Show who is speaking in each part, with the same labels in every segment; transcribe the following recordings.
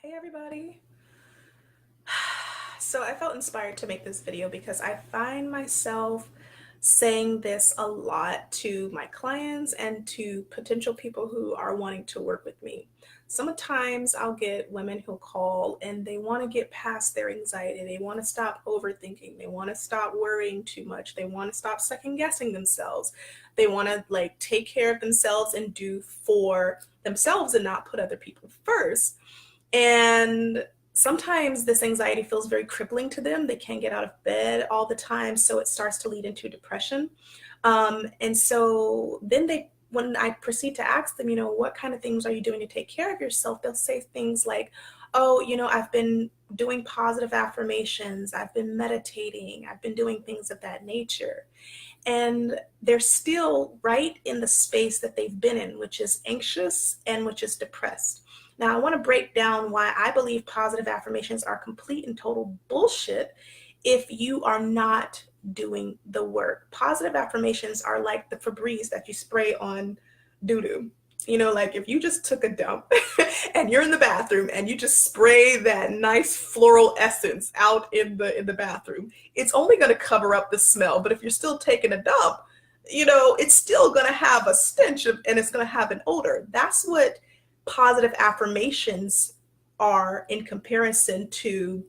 Speaker 1: Hey everybody. So I felt inspired to make this video because I find myself saying this a lot to my clients and to potential people who are wanting to work with me. Sometimes I'll get women who call and they want to get past their anxiety. They want to stop overthinking. They want to stop worrying too much. They want to stop second guessing themselves. They want to take care of themselves and do for themselves and not put other people first. And sometimes this anxiety feels very crippling to them. They can't get out of bed all the time, so it starts to lead into depression. And so then when I proceed to ask them, what kind of things are you doing to take care of yourself? They'll say things like, oh, I've been doing positive affirmations, I've been meditating, I've been doing things of that nature. And they're still right in the space that they've been in, which is anxious and which is depressed. Now, I want to break down why I believe positive affirmations are complete and total bullshit if you are not doing the work. Positive affirmations are like the Febreze that you spray on doo-doo. Like if you just took a dump and you're in the bathroom and you just spray that nice floral essence out in the bathroom, it's only going to cover up the smell. But if you're still taking a dump, it's still going to have a stench and it's going to have an odor. That's what positive affirmations are in comparison to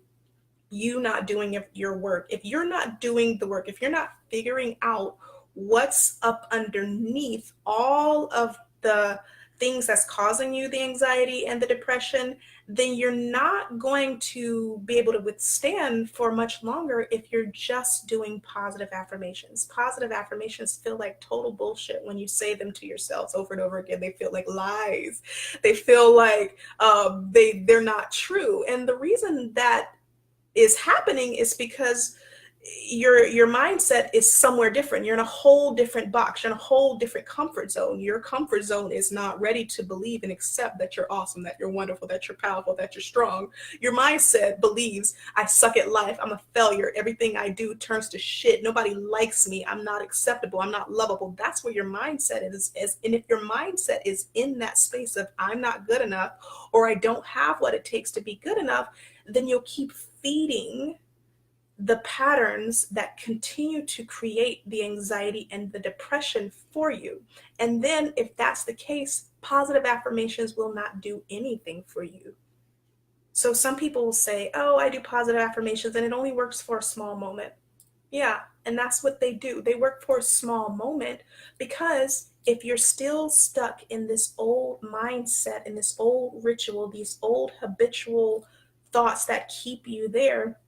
Speaker 1: you not doing your work. If you're not doing the work, if you're not figuring out what's up underneath all of the things that's causing you the anxiety and the depression, then you're not going to be able to withstand for much longer if you're just doing positive affirmations. Positive affirmations feel like total bullshit when you say them to yourselves over and over again. They feel like lies. They feel like they're not true. And the reason that is happening is because your mindset is somewhere different. You're in a whole different box. You're in a whole different comfort zone. Your comfort zone is not ready to believe and accept that you're awesome, that you're wonderful, that you're powerful, that you're strong. Your mindset believes, I suck at life, I'm a failure, everything I do turns to shit, nobody likes me, I'm not acceptable, I'm not lovable. That's where your mindset is. And if your mindset is in that space of I'm not good enough, or I don't have what it takes to be good enough, then you'll keep feeding the patterns that continue to create the anxiety and the depression for you. And then if that's the case, positive affirmations will not do anything for you. So some people will say, oh, I do positive affirmations and it only works for a small moment. Yeah, and that's what they do. They work for a small moment because if you're still stuck in this old mindset, in this old ritual, these old habitual thoughts that keep you there,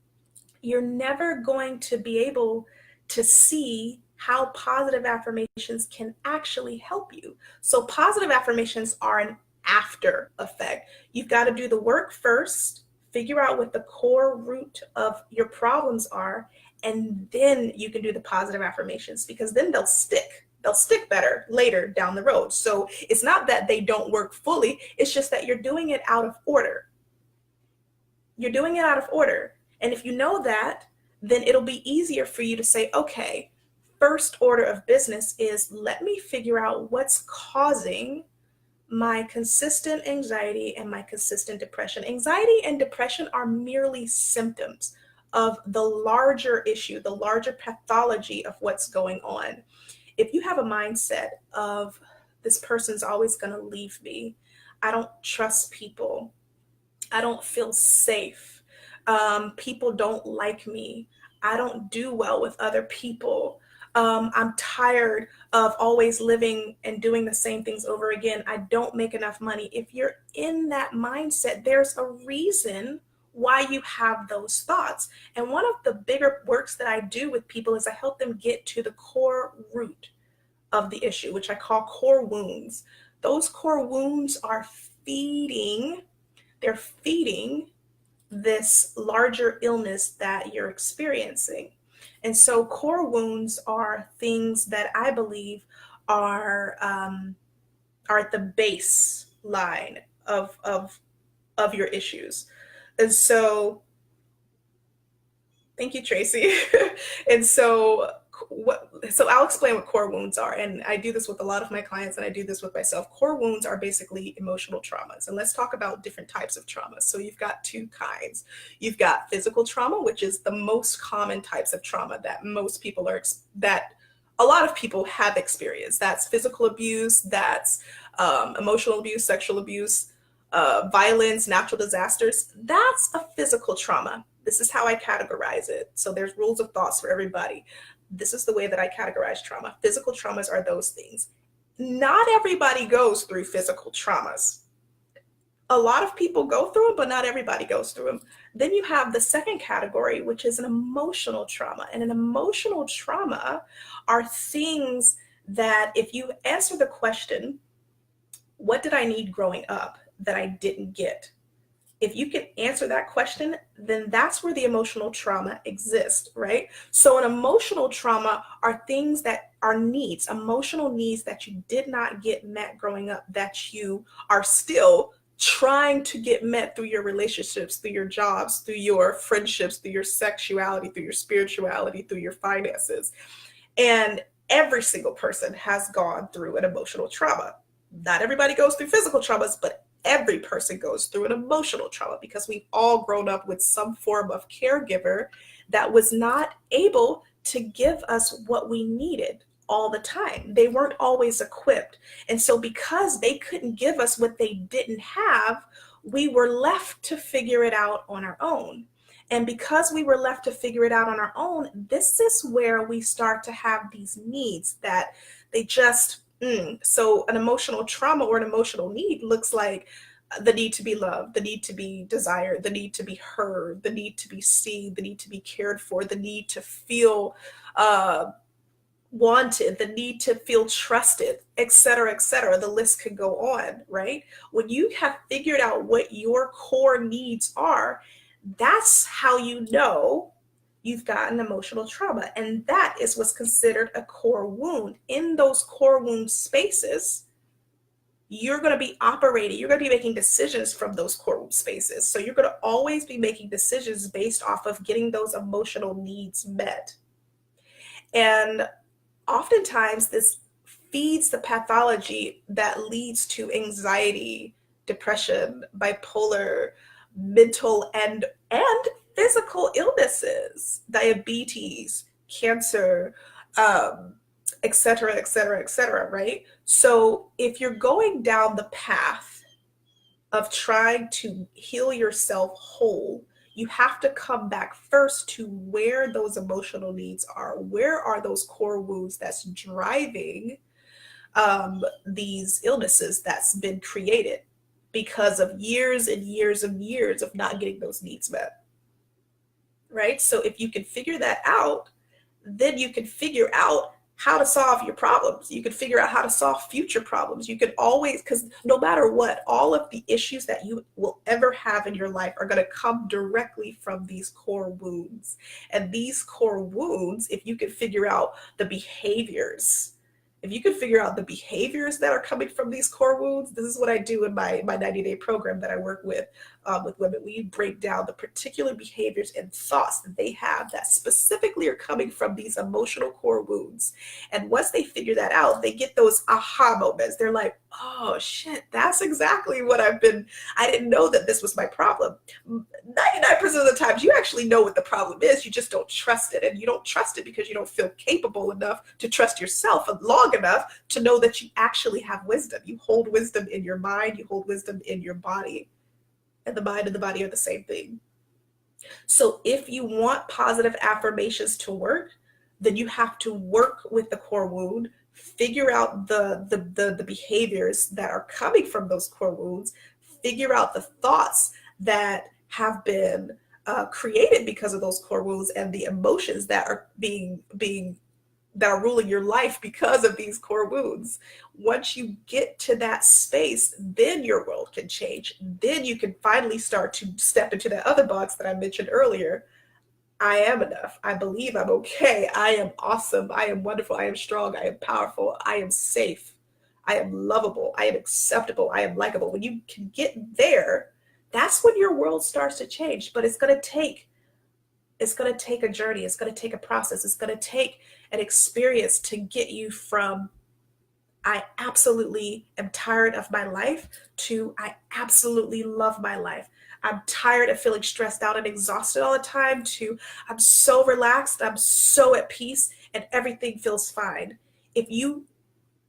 Speaker 1: you're never going to be able to see how positive affirmations can actually help you. So positive affirmations are an after effect. You've got to do the work first, figure out what the core root of your problems are, and then you can do the positive affirmations, because then they'll stick. They'll stick better later down the road. So it's not that they don't work fully, it's just that you're doing it out of order. You're doing it out of order. And if you know that, then it'll be easier for you to say, okay, first order of business is let me figure out what's causing my consistent anxiety and my consistent depression. Anxiety and depression are merely symptoms of the larger issue, the larger pathology of what's going on. If you have a mindset of this person's always going to leave me, I don't trust people, I don't feel safe, people don't like me, I don't do well with other people, I'm tired of always living and doing the same things over again, I don't make enough money. If you're in that mindset, there's a reason why you have those thoughts. And one of the bigger works that I do with people is I help them get to the core root of the issue, which I call core wounds. Those core wounds are feeding, they're feeding this larger illness that you're experiencing. And so core wounds are things that I believe are at the baseline of your issues. And so thank you, Tracy. And so So I'll explain what core wounds are. And I do this with a lot of my clients, and I do this with myself. Core wounds are basically emotional traumas. And let's talk about different types of traumas. So you've got two kinds. You've got physical trauma, which is the most common types of trauma that most people that a lot of people have experienced. That's physical abuse, that's emotional abuse, sexual abuse, violence, natural disasters. That's a physical trauma. This is how I categorize it. So there's rules of thoughts for everybody. This is the way that I categorize trauma. Physical traumas are those things. Not everybody goes through physical traumas. A lot of people go through them, but not everybody goes through them. Then you have the second category, which is an emotional trauma. And an emotional trauma are things that, if you answer the question, what did I need growing up that I didn't get? If you can answer that question, then that's where the emotional trauma exists, right? So an emotional trauma are things that are needs, emotional needs that you did not get met growing up, that you are still trying to get met through your relationships, through your jobs, through your friendships, through your sexuality, through your spirituality, through your finances. And every single person has gone through an emotional trauma. Not everybody goes through physical traumas, but every person goes through an emotional trauma, because we've all grown up with some form of caregiver that was not able to give us what we needed all the time. They weren't always equipped. And so because they couldn't give us what they didn't have, we were left to figure it out on our own. And because we were left to figure it out on our own, this is where we start to have these needs that they just so an emotional trauma or an emotional need looks like the need to be loved, the need to be desired, the need to be heard, the need to be seen, the need to be cared for, the need to feel wanted, the need to feel trusted, et cetera, et cetera. The list could go on, right? When you have figured out what your core needs are, that's how you know you've got an emotional trauma. And that is what's considered a core wound. In those core wound spaces, you're going to be operating, you're going to be making decisions from those core wound spaces. So you're going to always be making decisions based off of getting those emotional needs met. And oftentimes this feeds the pathology that leads to anxiety, depression, bipolar, mental and physical illnesses, diabetes, cancer, et cetera, et cetera, et cetera, right? So if you're going down the path of trying to heal yourself whole, you have to come back first to where those emotional needs are. Where are those core wounds that's driving these illnesses that's been created because of years and years and years of not getting those needs met, right? So if you can figure that out, then you can figure out how to solve your problems. You can figure out how to solve future problems. You can always, because no matter what, all of the issues that you will ever have in your life are going to come directly from these core wounds. And these core wounds, if you can figure out the behaviors, if you can figure out the behaviors that are coming from these core wounds, this is what I do in my 90-day program that I work with women. We break down the particular behaviors and thoughts that they have that specifically are coming from these emotional core wounds. And once they figure that out, they get those aha moments. They're like, oh shit, that's exactly what I didn't know that this was my problem. 99% of the times you actually know what the problem is, you just don't trust it. And you don't trust it because you don't feel capable enough to trust yourself long enough to know that you actually have wisdom. You hold wisdom in your mind, you hold wisdom in your body. And the mind and the body are the same thing. So if you want positive affirmations to work, then you have to work with the core wound, figure out the behaviors that are coming from those core wounds, figure out the thoughts that have been created because of those core wounds, and the emotions that are that are ruling your life because of these core wounds. Once you get to that space, then your world can change. Then you can finally start to step into that other box that I mentioned earlier. I am enough. I believe I'm okay. I am awesome. I am wonderful. I am strong. I am powerful. I am safe. I am lovable. I am acceptable. I am likable. When you can get there, that's when your world starts to change. But it's going to take a journey. It's going to take a process. It's going to take an experience to get you from I absolutely am tired of my life to I absolutely love my life. I'm tired of feeling stressed out and exhausted all the time to I'm so relaxed, I'm so at peace, and everything feels fine. If you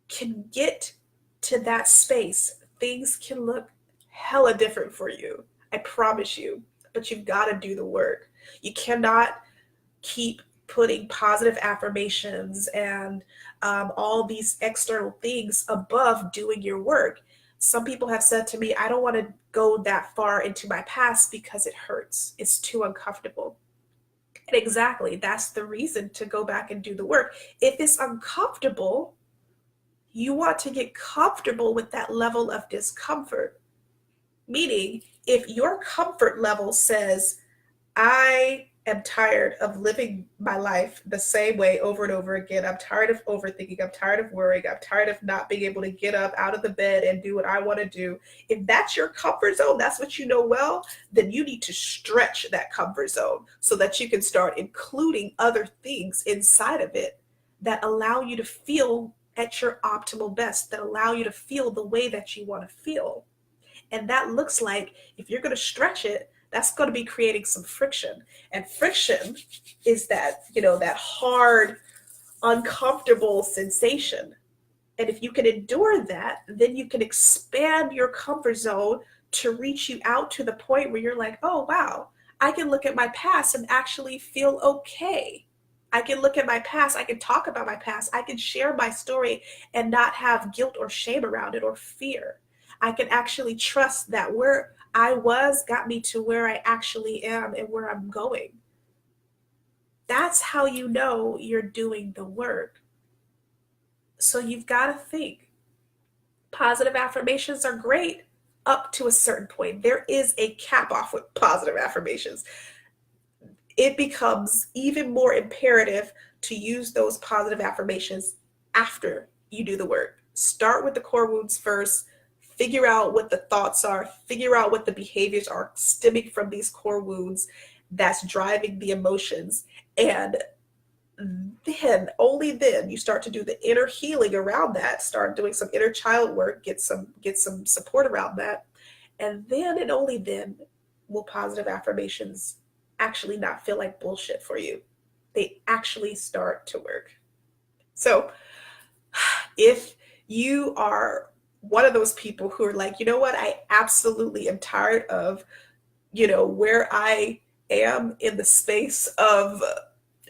Speaker 1: can get to that space, things can look hella different for you. I promise you. But you've got to do the work. You cannot keep putting positive affirmations and all these external things above doing your work. Some people have said to me, I don't want to go that far into my past because it hurts. It's too uncomfortable. And exactly, that's the reason to go back and do the work. If it's uncomfortable, you want to get comfortable with that level of discomfort. Meaning, if your comfort level says, I am tired of living my life the same way over and over again. I'm tired of overthinking. I'm tired of worrying. I'm tired of not being able to get up out of the bed and do what I want to do. If that's your comfort zone, that's what you know well, then you need to stretch that comfort zone so that you can start including other things inside of it that allow you to feel at your optimal best, that allow you to feel the way that you want to feel. And that looks like if you're going to stretch it, that's going to be creating some friction. And friction is that, that hard, uncomfortable sensation. And if you can endure that, then you can expand your comfort zone to reach you out to the point where you're like, oh, wow, I can look at my past and actually feel okay. I can look at my past. I can talk about my past. I can share my story and not have guilt or shame around it or fear. I can actually trust that where I was got me to where I actually am and where I'm going. That's how you know you're doing the work. So you've got to think. Positive affirmations are great up to a certain point. There is a cap off with positive affirmations. It becomes even more imperative to use those positive affirmations after you do the work. Start with the core wounds first. Figure out what the thoughts are, figure out what the behaviors are stemming from these core wounds that's driving the emotions. And then, only then, you start to do the inner healing around that, start doing some inner child work, get some support around that. And then and only then will positive affirmations actually not feel like bullshit for you. They actually start to work. So if you are one of those people who are like, you know what, I absolutely am tired of, where I am in the space of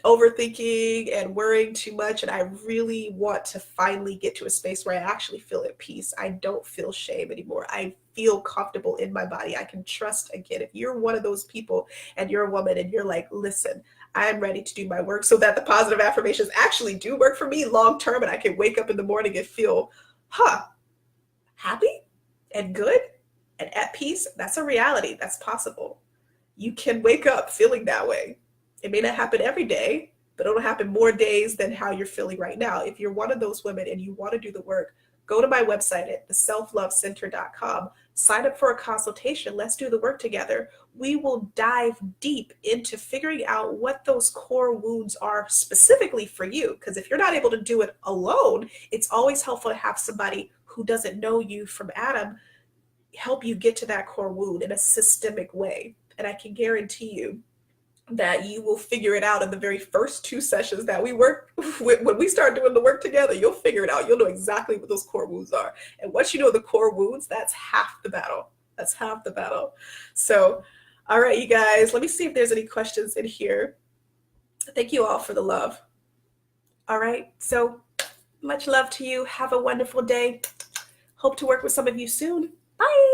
Speaker 1: overthinking and worrying too much. And I really want to finally get to a space where I actually feel at peace. I don't feel shame anymore. I feel comfortable in my body. I can trust again. If you're one of those people and you're a woman and you're like, listen, I'm ready to do my work so that the positive affirmations actually do work for me long term and I can wake up in the morning and feel, happy and good and at peace. That's a reality. That's possible. You can wake up feeling that way. It may not happen every day, but it'll happen more days than how you're feeling right now. If you're one of those women and you want to do the work, go to my website at theselflovecenter.com. Sign up for a consultation. Let's do the work together. We will dive deep into figuring out what those core wounds are specifically for you. Because if you're not able to do it alone, it's always helpful to have somebody who doesn't know you from Adam help you get to that core wound in a systemic way. And I can guarantee you that you will figure it out in the very first 2 sessions that we work with. When we start doing the work together, you'll figure it out. You'll know exactly what those core wounds are. And once you know the core wounds, that's half the battle. That's half the battle. So, all right, you guys, let me see if there's any questions in here. Thank you all for the love. All right, so much love to you. Have a wonderful day. Hope to work with some of you soon. Bye.